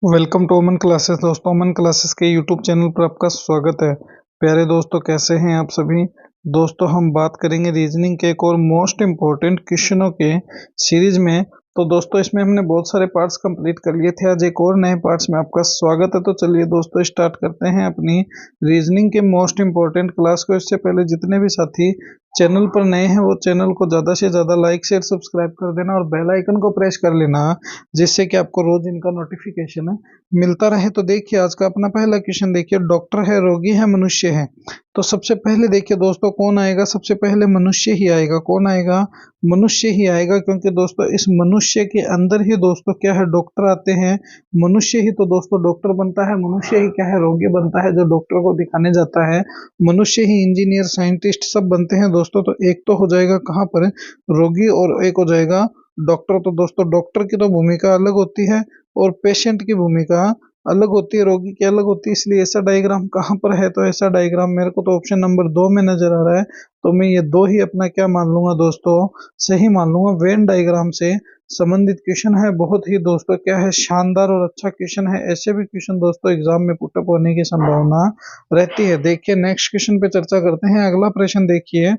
Welcome to Aman classes. दोस्तों, Aman classes के YouTube channel पर आपका स्वागत है। प्यारे दोस्तों, कैसे हैं आप सभी। दोस्तों, हम बात करेंगे रीजनिंग के एक और मोस्ट इम्पोर्टेंट क्वेश्चनों के सीरीज में। तो दोस्तों, इसमें हमने बहुत सारे पार्ट्स कंप्लीट कर लिए थे। आज एक और नए पार्ट्स में आपका स्वागत है। तो चलिए दोस्तों, स्टार्ट करते हैं अपनी रीजनिंग के मोस्ट इम्पोर्टेंट क्लास को। इससे पहले जितने भी साथी चैनल पर नए हैं वो चैनल को ज़्यादा से ज़्यादा लाइक शेयर सब्सक्राइब कर देना और बेल आइकन को प्रेस कर लेना, जिससे कि आपको रोज इनका नोटिफिकेशन मिलता रहे। तो देखिए, आज का अपना पहला क्वेश्चन देखिए। डॉक्टर है, रोगी है, मनुष्य है। तो सबसे पहले देखिए दोस्तों, कौन आएगा। सबसे पहले मनुष्य ही आएगा। कौन आएगा? मनुष्य ही आएगा, क्योंकि दोस्तों इस मनुष्य के अंदर ही दोस्तों क्या है, डॉक्टर आते हैं। मनुष्य ही तो दोस्तों डॉक्टर बनता है। मनुष्य ही क्या है, रोगी बनता है जो डॉक्टर को दिखाने जाता है। मनुष्य ही इंजीनियर साइंटिस्ट सब बनते हैं दोस्तों। तो एक तो हो जाएगा कहाँ पर, रोगी, और एक हो जाएगा डॉक्टर। तो दोस्तों डॉक्टर की तो भूमिका अलग होती है और पेशेंट की भूमिका अलग होती है, रोगी की अलग होती है। इसलिए ऐसा डायग्राम कहाँ पर है, तो ऐसा डायग्राम मेरे को तो ऑप्शन नंबर 2 में नजर आ रहा है। तो मैं ये दो ही अपना क्या मान लूंगा दोस्तों, सही मान लूंगा। वेन डायग्राम से संबंधित क्वेश्चन है, बहुत ही दोस्तों क्या है, शानदार और अच्छा क्वेश्चन है। ऐसे भी क्वेश्चन दोस्तों एग्जाम में पुटअप होने की संभावना रहती है। देखिए नेक्स्ट क्वेश्चन पे चर्चा करते हैं। अगला प्रश्न देखिए,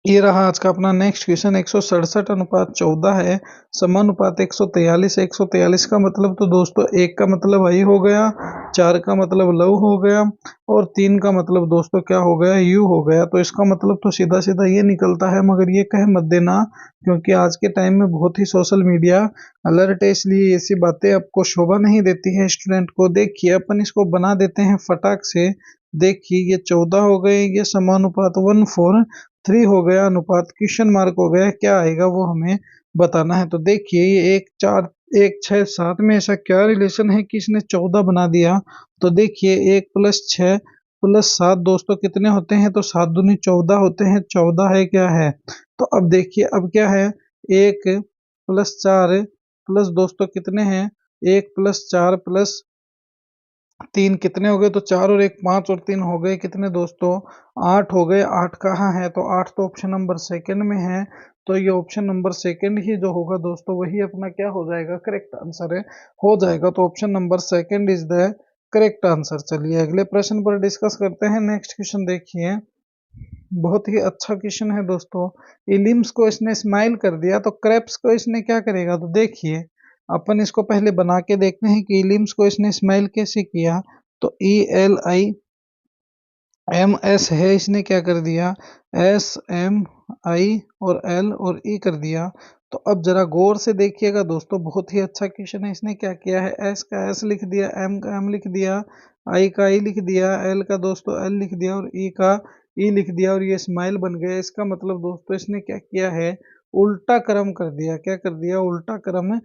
ये रहा आज का अपना नेक्स्ट क्वेश्चन। 167:14 है, समानुपात 143 है। 143 का मतलब तो दोस्तों एक का मतलब आई हो गया, 4 का मतलब लव हो गया और 3 का मतलब दोस्तों क्या हो गया, यू हो गया। तो इसका मतलब तो सीधा सीधा ये निकलता है, मगर ये कहे मत देना, क्योंकि आज के टाइम में बहुत ही सोशल मीडिया अलर्ट है, इसलिए ऐसी बातें आपको शोभा नहीं देती है स्टूडेंट को। देखिए अपन इसको बना देते हैं फटाक से। देखिए ये 14 हो गए, ये समानुपात 1:4:3 हो गया, अनुपात क्वेश्चन मार्क हो गया। क्या आएगा वो हमें बताना है। तो देखिए ये 1, 4, 1, 6, 7 में ऐसा क्या रिलेशन है कि इसने 14 बना दिया। तो देखिए 1+6+7 दोस्तों कितने होते हैं, तो 7 दूनी 14 होते हैं। 14 है क्या है। तो अब देखिए अब क्या है, 1+4 प्लस दोस्तों कितने हैं, 1+4+3 कितने हो गए, तो 4 और 1 5 और 3 हो गए कितने दोस्तों, 8 हो गए। 8 कहाँ है, तो 8 तो ऑप्शन नंबर सेकंड में है। तो ये ऑप्शन नंबर सेकंड ही जो होगा दोस्तों, वही अपना क्या हो जाएगा, करेक्ट आंसर है, हो जाएगा। तो option number second is the correct answer. चलिए अगले प्रश्न पर डिस्कस करते हैं। नेक्स्ट क्वेश्चन देखिए, बहुत ही अच्छा क्वेश्चन है दोस्तों। इलिम्स को इसने स्माइल कर दिया, तो क्रेप्स को इसने क्या करेगा। तो देखिए अपन इसको पहले बना के देखते हैं कि इलिम्स को इसने स्माइल कैसे किया। तो ELIMS है, इसने क्या कर दिया, SMI और L और E कर दिया। तो अब जरा गौर से देखिएगा दोस्तों, बहुत ही अच्छा क्वेश्चन है। इसने क्या किया है, S का S लिख दिया, M का M लिख दिया, I का I लिख दिया, L का दोस्तों L लिख दिया और E का E लिख दिया, और ये स्माइल बन गया। इसका मतलब दोस्तों इसने क्या किया है, उल्टा क्रम कर दिया। क्या कर दिया, उल्टा क्रम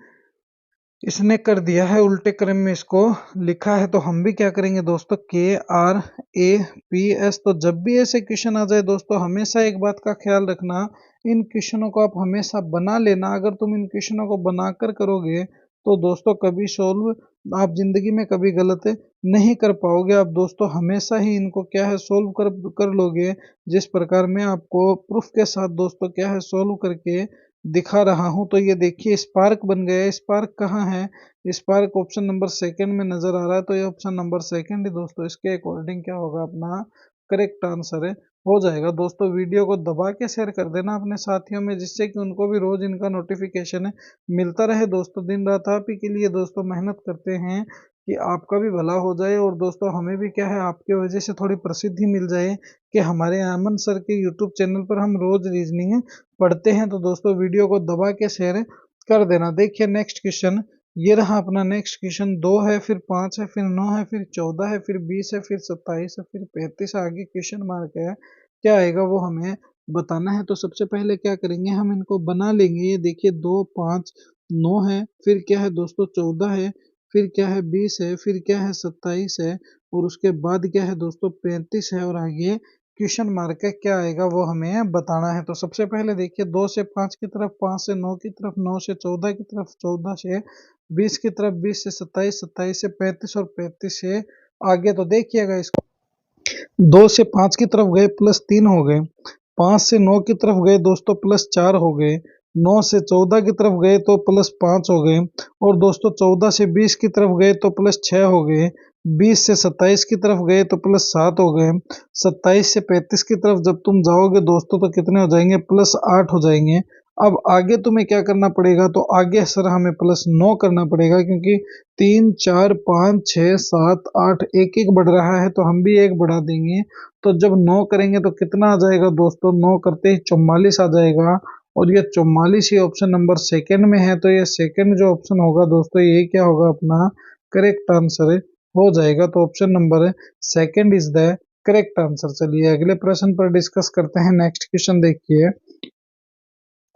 इसने कर दिया है, उल्टे क्रम में इसको लिखा है। तो हम भी क्या करेंगे दोस्तों, KRAPS। तो जब भी ऐसे क्वेश्चन आ जाए दोस्तों, हमेशा एक बात का ख्याल रखना, इन क्वेश्चनों को आप हमेशा बना लेना। अगर तुम इन क्वेश्चनों को बनाकर करोगे तो दोस्तों कभी सोल्व आप जिंदगी में कभी गलत नहीं कर पाओगे। आप दोस्तों हमेशा ही इनको क्या है, सोल्व कर लोगे, जिस प्रकार मैं आपको प्रूफ के साथ दोस्तों क्या है, सोल्व करके दिखा रहा हूं। तो ये देखिए स्पार्क बन गया है। स्पार्क कहाँ है, स्पार्क ऑप्शन नंबर सेकंड में नजर आ रहा है। तो ये ऑप्शन नंबर सेकंड ही दोस्तों इसके अकॉर्डिंग क्या होगा, अपना करेक्ट आंसर है, हो जाएगा। दोस्तों वीडियो को दबा के शेयर कर देना अपने साथियों में, जिससे कि उनको भी रोज इनका नोटिफिकेशन मिलता रहे। दोस्तों दिन रात आप ही के लिए दोस्तों मेहनत करते हैं कि आपका भी भला हो जाए, और दोस्तों हमें भी क्या है, आपके वजह से थोड़ी प्रसिद्धि मिल जाए कि हमारे अमन सर के यूट्यूब चैनल पर हम रोज रीजनिंग पढ़ते हैं। तो दोस्तों वीडियो को दबा के शेयर कर देना। देखिए नेक्स्ट क्वेश्चन, ये रहा अपना नेक्स्ट क्वेश्चन। 2 है, फिर 5 है, फिर 9 है, फिर 14 है, फिर 20 है, फिर 27 है, फिर 35 है, आगे क्वेश्चन मार्क है। क्या आएगा वो हमें बताना है। तो सबसे पहले क्या करेंगे, हम इनको बना लेंगे। ये देखिए 2, 5, 9 है, फिर क्या है दोस्तों 14 है, फिर क्या है 20 है, फिर क्या है 27 है, और उसके बाद क्या है दोस्तों 35 है, और आगे क्वेश्चन मार्क है। क्या आएगा वो हमें बताना है। तो सबसे पहले देखिए 2 से 5 की तरफ, 5 से 9 की तरफ, 9 से 14 की तरफ, 14 से 20 की तरफ, 20 से 27, 27 से 35 और 35 से आगे। तो देखिएगा इसको, 2 से 5 की तरफ गए +3 हो गए, 5 से 9 की तरफ गए दोस्तों +4 हो गए, 9 से 14 की तरफ गए तो +5 हो गए, और दोस्तों 14 से 20 की तरफ गए तो +6 हो गए, 20 से 27 की तरफ गए तो +7 हो गए, 27 से 35 की तरफ जब तुम जाओगे दोस्तों तो कितने हो जाएंगे, +8 हो जाएंगे। अब आगे तुम्हें क्या करना पड़ेगा, तो आगे सर हमें +9 करना पड़ेगा, क्योंकि 3 4 5 6 7 8 एक एक बढ़ रहा है, तो हम भी एक बढ़ा देंगे। तो जब 9 करेंगे तो कितना आ जाएगा दोस्तों, 9 करते ही 44 आ जाएगा, और ये 44 ही ऑप्शन नंबर सेकंड में है, तो ये सेकंड जो ऑप्शन होगा दोस्तों ये क्या होगा, अपना करेक्ट आंसर हो जाएगा। तो option number second is the correct answer. चलिए अगले प्रश्न पर डिस्कस करते हैं। नेक्स्ट क्वेश्चन देखिए,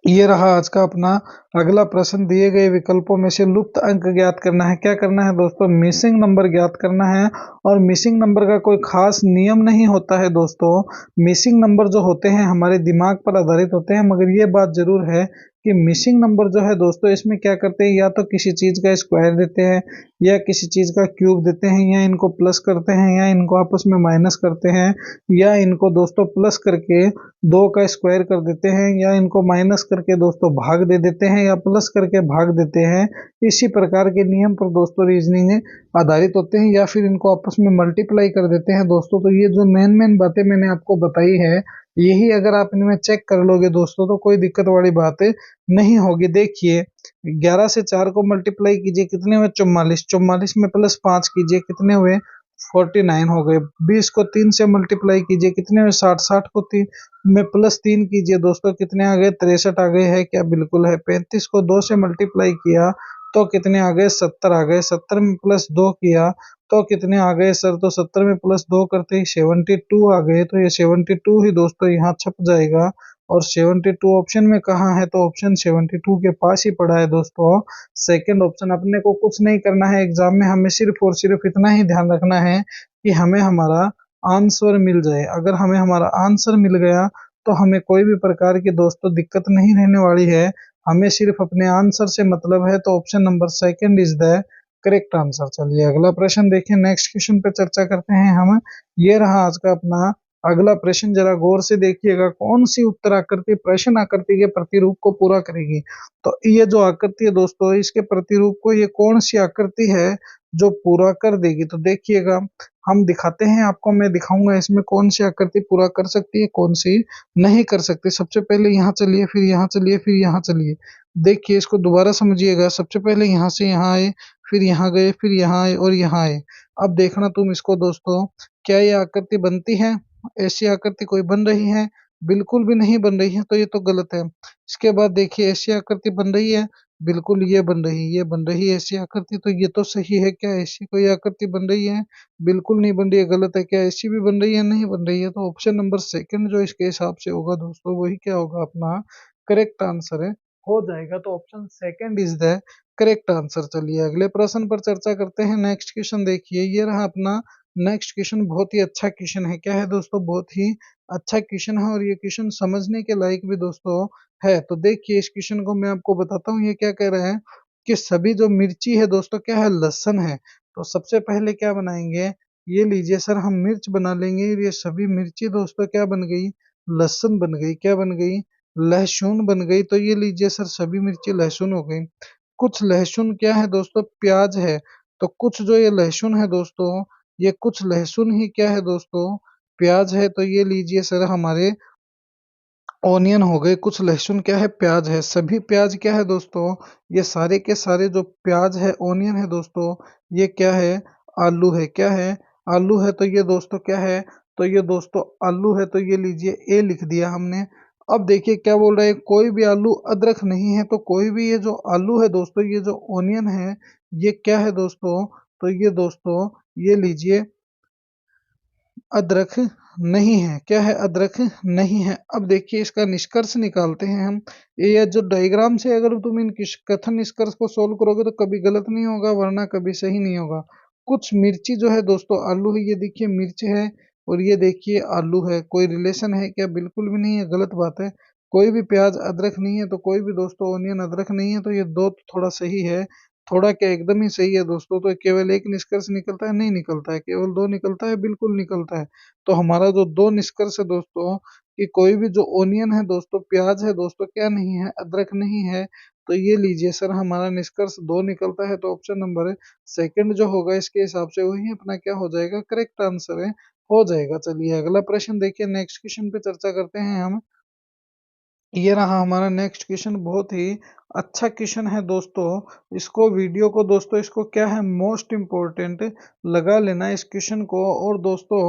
ये रहा आज का अपना अगला प्रश्न। दिए गए विकल्पों में से लुप्त अंक ज्ञात करना है। क्या करना है दोस्तों, मिसिंग नंबर ज्ञात करना है। और मिसिंग नंबर का कोई खास नियम नहीं होता है दोस्तों। मिसिंग नंबर जो होते हैं हमारे दिमाग पर आधारित होते हैं, मगर ये बात जरूर है कि मिसिंग नंबर जो है दोस्तों, इसमें क्या करते हैं, या तो किसी चीज का स्क्वायर देते हैं, या किसी चीज का क्यूब देते हैं, या इनको प्लस करते हैं, या इनको आपस में माइनस करते हैं, या इनको दोस्तों प्लस करके 2 का स्क्वायर कर देते हैं, या इनको माइनस करके दोस्तों भाग दे देते हैं, या प्लस करके भाग देते हैं। इसी प्रकार के नियम पर दोस्तों रीजनिंग आधारित होते हैं, या फिर इनको आपस में मल्टीप्लाई कर देते हैं दोस्तों। तो ये जो मेन मेन बातें मैंने आपको बताई है, यही अगर आप इनमें चेक कर लोगे दोस्तों तो कोई दिक्कत वाली बात नहीं होगी। देखिए 11 से 4 को मल्टीप्लाई कीजिए, कितने हुए, 44, 44 में +5 कीजिए, कितने हुए, 49 हो गए। 20 को 3 से मल्टीप्लाई कीजिए, कितने हुए, 60, 60 को 3 में +3 कीजिए दोस्तों, कितने आ गए, 63 आ गए, है क्या, बिल्कुल है। 35 को 2 से मल्टीप्लाई किया तो कितने आ गए, 70 आ गए। 70 में +2 किया तो कितने आ गए सर, तो 70 में +2 करते ही 72 आ गए। तो ये 72 ही दोस्तों यहाँ छप जाएगा। और 72 ऑप्शन में कहाँ है, तो ऑप्शन 72 के पास ही पड़ा है दोस्तों, सेकंड ऑप्शन। अपने को कुछ नहीं करना है एग्जाम में, हमें सिर्फ और सिर्फ इतना ही ध्यान रखना है कि हमें हमारा आंसर मिल जाए। अगर हमें हमारा आंसर मिल गया तो हमें कोई भी प्रकार की दोस्तों दिक्कत नहीं रहने वाली है। हमें सिर्फ अपने आंसर से मतलब है। तो option number second is the correct answer. चलिए अगला प्रश्न देखें। नेक्स्ट क्वेश्चन पे चर्चा करते हैं हम। ये रहा आज का अपना अगला प्रश्न। जरा गौर से देखिएगा, कौन सी उत्तर आकृति प्रश्न आकृति के प्रतिरूप को पूरा करेगी। तो ये जो आकृति है दोस्तों, इसके प्रतिरूप को ये कौन सी आकृति है जो पूरा कर देगी। तो देखिएगा हम दिखाते हैं आपको, मैं दिखाऊंगा इसमें कौन सी आकृति पूरा कर सकती है, कौन सी नहीं कर सकती। सबसे पहले यहाँ चलिए, फिर यहाँ चलिए, फिर यहाँ चलिए। देखिए इसको दोबारा समझिएगा। सबसे पहले यहाँ से यहाँ आए, फिर यहाँ गए, फिर यहाँ आए और यहाँ आए। अब देखना तुम इसको दोस्तों, क्या ये आकृति बनती है, ऐसी आकृति कोई बन रही है, बिल्कुल भी नहीं बन रही है, तो ये तो गलत है। इसके बाद देखिए ऐसी आकृति बन रही है, बिल्कुल ये बन रही है, ये बन रही है ऐसी आकृति, तो ये तो सही है। क्या ऐसी कोई आकृति बन रही है, बिल्कुल नहीं बन रही है, गलत है। क्या ऐसी भी बन रही है, नहीं बन रही है। तो ऑप्शन नंबर सेकंड जो इसके हिसाब से होगा दोस्तों, वही क्या होगा, अपना करेक्ट आंसर है, हो जाएगा। तो option second is the correct answer. चलिए अगले प्रश्न पर चर्चा करते हैं। नेक्स्ट क्वेश्चन देखिए, ये रहा अपना नेक्स्ट क्वेश्चन। बहुत ही अच्छा क्वेश्चन है। क्या है दोस्तों, बहुत ही अच्छा क्वेश्चन है, और ये क्वेश्चन समझने के लायक भी दोस्तों है। तो देखिए इस क्वेश्चन को मैं आपको बताता हूँ। ये क्या कह रहा है कि सभी जो मिर्ची है दोस्तों क्या है, लहसुन है। तो सबसे पहले क्या बनाएंगे, ये लीजिए सर, हम मिर्च बना लेंगे। ये सभी मिर्ची दोस्तों क्या बन गई, लहसुन बन गई। क्या बन गई, लहसुन बन गई। तो ये लीजिए सर, सभी मिर्ची लहसुन हो गई। कुछ लहसुन क्या है दोस्तों, प्याज है। तो कुछ जो ये लहसुन है दोस्तों, ये कुछ लहसुन ही क्या है दोस्तों, प्याज है। तो ये लीजिए सर हमारे ऑनियन हो गए। कुछ लहसुन क्या है, प्याज है। सभी प्याज क्या है दोस्तों, ये सारे के सारे जो प्याज है, ऑनियन है दोस्तों, ये क्या है, आलू है। क्या है, आलू है। तो ये दोस्तों क्या है, तो ये दोस्तों आलू है। तो ये लीजिए ए लिख दिया हमने। अब देखिए क्या बोल रहा है, कोई भी आलू अदरक नहीं है। तो कोई भी ये जो आलू है दोस्तों, ये जो ऑनियन है, ये क्या है दोस्तों, तो ये दोस्तों ये लीजिए अदरक नहीं है। क्या है, अदरक नहीं है। अब देखिए इसका निष्कर्ष निकालते हैं हम। ये जो डायग्राम से अगर तुम इन कथन निष्कर्ष को सोल्व करोगे तो कभी गलत नहीं होगा, वरना कभी सही नहीं होगा। कुछ मिर्ची जो है दोस्तों आलू है। ये देखिए मिर्च है, और ये देखिए आलू है। कोई रिलेशन है क्या, बिल्कुल भी नहीं है, गलत बात है। कोई भी प्याज अदरक नहीं है, तो कोई भी दोस्तों ऑनियन अदरक नहीं है। तो ये दो तो थोड़ा सही है, थोड़ा क्या एकदम ही सही है दोस्तों। तो केवल एक निष्कर्ष निकलता है, नहीं निकलता है। केवल दो निकलता है, बिल्कुल निकलता है। तो हमारा जो दो निष्कर्ष है दोस्तों, कि कोई भी जो ओनियन है दोस्तों, प्याज है दोस्तों, क्या नहीं है, अदरक नहीं है। तो ये लीजिए सर, हमारा निष्कर्ष 2 निकलता है, तो ऑप्शन नंबर सेकंड जो होगा इसके हिसाब से वही अपना क्या हो जाएगा, करेक्ट आंसर है, हो जाएगा। चलिए अगला प्रश्न देखिए, नेक्स्ट क्वेश्चन पे चर्चा करते हैं हम। ये रहा हमारा नेक्स्ट क्वेश्चन, बहुत ही अच्छा क्वेश्चन है दोस्तों। इसको वीडियो को दोस्तों, इसको क्या है, मोस्ट इम्पोर्टेंट लगा लेना इस क्वेश्चन को। और दोस्तों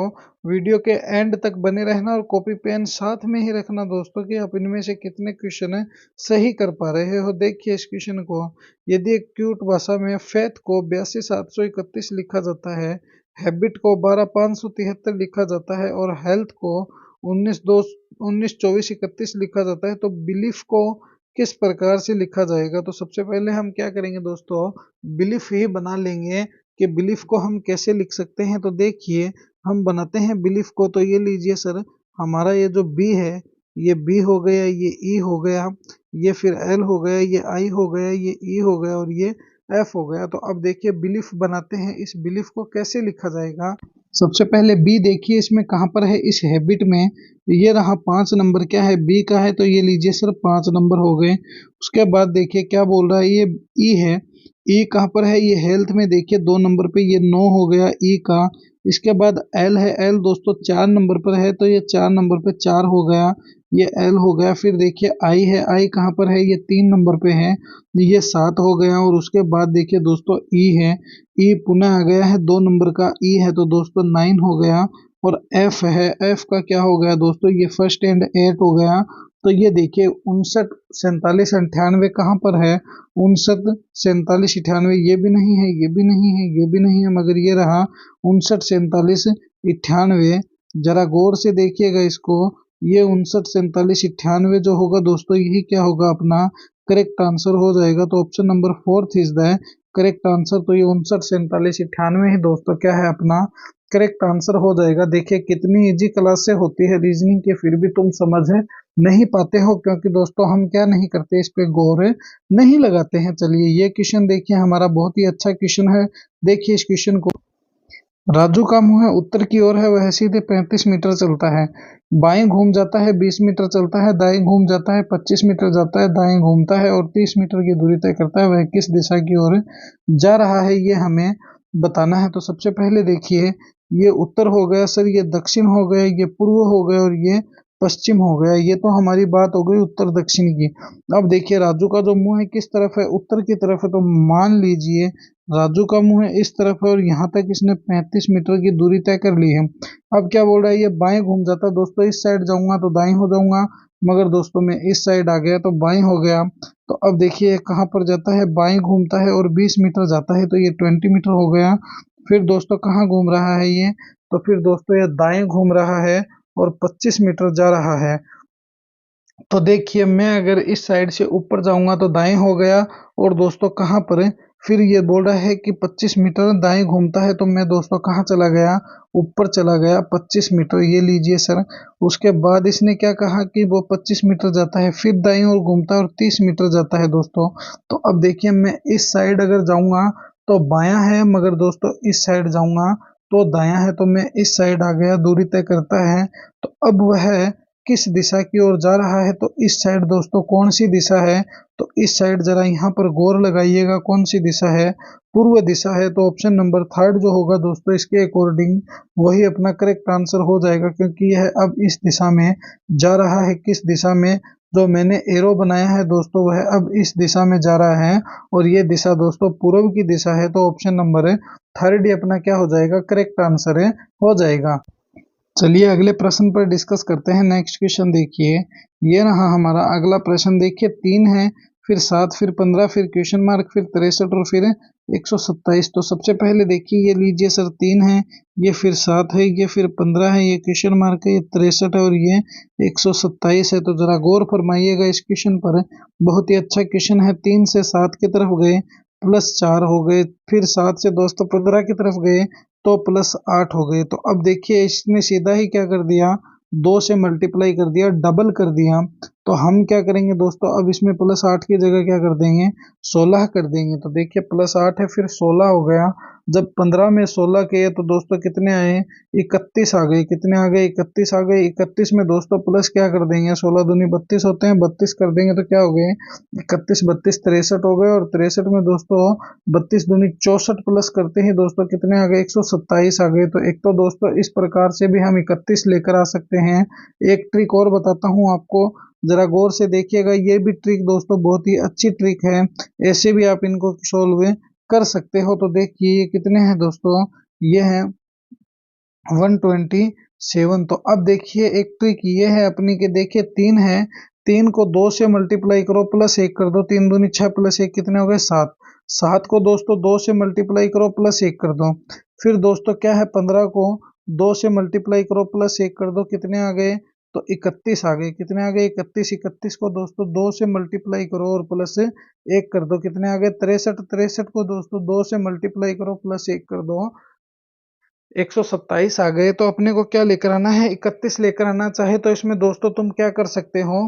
वीडियो के एंड तक बने रहना और कॉपी पेन साथ में ही रखना दोस्तों, कि आप इनमें से कितने क्वेश्चन सही कर पा रहे हो। देखिए इस क्वेश्चन को, यदि एक क्यूट भाषा में फेथ को 82,731 लिखा जाता है, हैबिट को 12,573 लिखा जाता है और हेल्थ को 19, 24, 31 लिखा जाता है, तो बिलीफ को किस प्रकार से लिखा जाएगा। तो सबसे पहले हम क्या करेंगे दोस्तों, बिलीफ ही बना लेंगे कि बिलीफ को हम कैसे लिख सकते हैं। तो देखिए हम बनाते हैं बिलीफ को। तो ये लीजिए सर, हमारा ये जो बी है, ये बी हो गया, ये ई हो गया, ये फिर एल हो गया, ये आई हो गया, ये ई हो गया और ये एफ हो गया। तो अब देखिए बिलीफ बनाते हैं, इस बिलीफ को कैसे लिखा जाएगा। सबसे पहले बी देखिए इसमें कहाँ पर है, इस हैबिट में। ये रहा 5 नंबर, क्या है, बी का है, तो ये लीजिए सर 5 नंबर हो गए। उसके बाद देखिए क्या बोल रहा है, ये ई है, ई कहाँ पर है, ये हेल्थ में देखिए 2 नंबर पे, ये 9 हो गया ई का। इसके बाद एल है, एल दोस्तों 4 नंबर पर है, तो ये 4 नंबर पे 4 हो गया, ये एल हो गया। फिर देखिए आई है, आई कहाँ पर है, ये 3 नंबर पे है, ये 7 हो गया। और उसके बाद देखिए दोस्तों ई है, ई पुनः आ गया है, 2 नंबर का ई है, तो दोस्तों 9 हो गया। और एफ है, एफ का क्या हो गया दोस्तों, ये फर्स्ट एंड 8 हो गया। तो ये देखिए 59, 47, 98 कहाँ पर है, 59, 47, 98, ये भी नहीं है, ये भी नहीं है, ये भी नहीं है, मगर ये रहा 59, 47, 98। जरा गौर से देखिएगा इसको, ये 59, 47, 98 जो होगा दोस्तों, यही क्या होगा, अपना करेक्ट आंसर हो जाएगा। तो option number 4 is the correct answer. तो ये 59, 47, 98 ही दोस्तों क्या है, अपना करेक्ट आंसर हो जाएगा। देखिए कितनी इजी क्लास से होती है रीजनिंग की, फिर भी तुम समझ नहीं पाते हो, क्योंकि दोस्तों हम क्या नहीं करते, इस पे गौर नहीं लगाते हैं। चलिए ये क्वेश्चन देखिए, हमारा बहुत ही अच्छा क्वेश्चन है। देखिए इस क्वेश्चन को, राजू का मुंह है उत्तर की ओर है, वह सीधे 35 मीटर चलता है, बाएं घूम जाता है 20 मीटर चलता है, दाएं घूम जाता है 25 मीटर जाता है, दाएं घूमता है और 30 मीटर की दूरी तय करता है, वह किस दिशा की ओर जा रहा है, ये हमें बताना है। तो सबसे पहले देखिए, ये उत्तर हो गया सर, ये दक्षिण हो गया, ये पूर्व हो गया और ये पश्चिम हो गया। ये तो हमारी बात हो गई उत्तर दक्षिण की। अब देखिए राजू का जो मुंह है किस तरफ है, उत्तर की तरफ है, तो मान लीजिए राजू का मुंह है इस तरफ है और यहाँ तक इसने 35 मीटर की दूरी तय कर ली है। अब क्या बोल रहा है, ये बाएं घूम जाता, दोस्तों इस साइड जाऊंगा तो दाएं हो जाऊंगा, मगर दोस्तों मैं इस साइड आ गया तो बाएं हो गया। तो अब देखिए कहाँ पर जाता है, बाएं घूमता है और 20 मीटर जाता है, तो ये 20 मीटर हो गया। फिर दोस्तों कहाँ घूम रहा है ये, तो फिर दोस्तों ये दाएं घूम रहा है और 25 मीटर जा रहा है। तो देखिए मैं अगर इस साइड से ऊपर जाऊंगा तो दाएं हो गया, और दोस्तों कहाँ पर है, फिर ये बोल रहा है कि 25 मीटर दाएं घूमता है, तो मैं दोस्तों कहाँ चला गया, ऊपर चला गया 25 मीटर, ये लीजिए सर। उसके बाद इसने क्या कहा कि वो 25 मीटर जाता है, फिर दाएं और घूमता है और 30 मीटर जाता है दोस्तों। तो अब देखिए मैं इस साइड अगर जाऊंगा तो बायां है, मगर दोस्तों इस साइड जाऊंगा तो दायां है, तो मैं इस साइड आ गया, दूरी तय करता है। तो अब वह किस दिशा की ओर जा रहा है, तो इस साइड दोस्तों कौन सी दिशा है, तो इस साइड जरा यहाँ पर गौर लगाइएगा, कौन सी दिशा है, पूर्व दिशा है। तो ऑप्शन नंबर 3 जो होगा दोस्तों, इसके अकॉर्डिंग वही अपना करेक्ट आंसर हो जाएगा, क्योंकि यह अब इस दिशा में जा रहा है। किस दिशा में, जो मैंने एरो बनाया है दोस्तों, वह अब इस दिशा में जा रहा है और ये दिशा दोस्तों पूर्व की दिशा है। तो ऑप्शन नंबर 3 ही अपना क्या हो जाएगा, करेक्ट आंसर हो जाएगा। चलिए अगले प्रश्न पर डिस्कस करते हैं। नेक्स्ट क्वेश्चन देखिए, ये रहा हमारा अगला प्रश्न। देखिए 3 है, फिर 7, फिर 15, फिर क्वेश्चन मार्क, फिर 63 और फिर 127। तो सबसे पहले देखिए ये लीजिए सर, 3 है, ये फिर 7 है, ये फिर 15 है, ये क्वेश्चन मार्क है, ये 63 है और ये 127 है। तो जरा गौर फरमाइएगा इस क्वेश्चन पर, बहुत ही अच्छा क्वेश्चन है। 3 से 7 की तरफ गए प्लस 4 हो गए, फिर 7 से दोस्तों 15 की तरफ गए तो प्लस 8 हो गए। तो अब देखिए इसने सीधा ही क्या कर दिया, 2 से मल्टीप्लाई कर दिया, डबल कर दिया। तो हम क्या करेंगे दोस्तों, अब इसमें प्लस 8 की जगह क्या कर देंगे, 16 कर देंगे। तो देखिए प्लस 8 है, फिर 16 हो गया, जब 15 में 16 किए तो दोस्तों कितने आए, 31 आ गए। कितने आ गए, 31 आ गए। 31 में दोस्तों प्लस क्या कर देंगे, 16 दूनी 32 होते हैं, 32 कर देंगे तो क्या हो गए, 31 32 63 हो गए। और 63 में दोस्तों 32 दूनी 64 प्लस करते ही दोस्तों कितने आ गए, 127 आ गए। तो एक तो दोस्तों इस प्रकार से भी हम 31 लेकर आ सकते हैं। एक ट्रिक और बताता हूँ आपको, जरा गौर से देखिएगा। ये भी ट्रिक दोस्तों बहुत ही अच्छी ट्रिक है, ऐसे भी आप इनको सोल्व कर सकते हो। तो देखिए ये कितने हैं दोस्तों, ये है 127। तो अब देखिए एक ट्रिक ये है अपनी के, देखिए 3 है, 3 को 2 से मल्टीप्लाई करो प्लस 1 कर दो, 3 दूनी 6 प्लस 1 कितने हो गए 7। 7 को दोस्तों 2 से मल्टीप्लाई करो प्लस 1 कर दो। फिर दोस्तों क्या है, 15 को 2 से मल्टीप्लाई करो प्लस 1 कर दो, कितने आ गए, तो 31 आ गए। कितने आ गए, 31। 31 को दोस्तों 2 से मल्टीप्लाई करो और प्लस 1 कर दो, कितने आ गए 63। 63 को दोस्तों 2 से मल्टीप्लाई करो प्लस 1 कर दो, 127 आ गए। तो अपने को क्या लेकर आना है, 31 लेकर आना। चाहे तो इसमें दोस्तों तुम क्या कर सकते हो,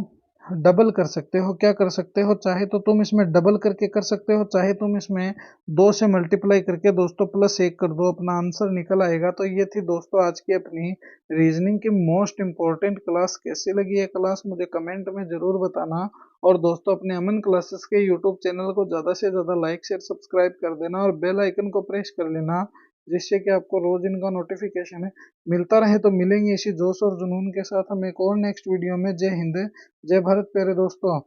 डबल कर सकते हो। क्या कर सकते हो, चाहे तो तुम इसमें डबल करके कर सकते हो, चाहे तुम इसमें 2 से मल्टीप्लाई करके दोस्तों प्लस 1 कर दो, अपना आंसर निकल आएगा। तो ये थी दोस्तों आज की अपनी रीजनिंग की मोस्ट इंपॉर्टेंट क्लास। कैसी लगी ये क्लास मुझे कमेंट में जरूर बताना। और दोस्तों अपने अमन क्लासेस के यूट्यूब चैनल को ज़्यादा से ज़्यादा लाइक शेयर सब्सक्राइब कर देना और बेल आइकन को प्रेस कर लेना, जिससे कि आपको रोज इनका नोटिफिकेशन है मिलता रहे। तो मिलेंगे इसी जोश और जुनून के साथ हम एक और नेक्स्ट वीडियो में। जय हिंद, जय भारत प्यारे दोस्तों।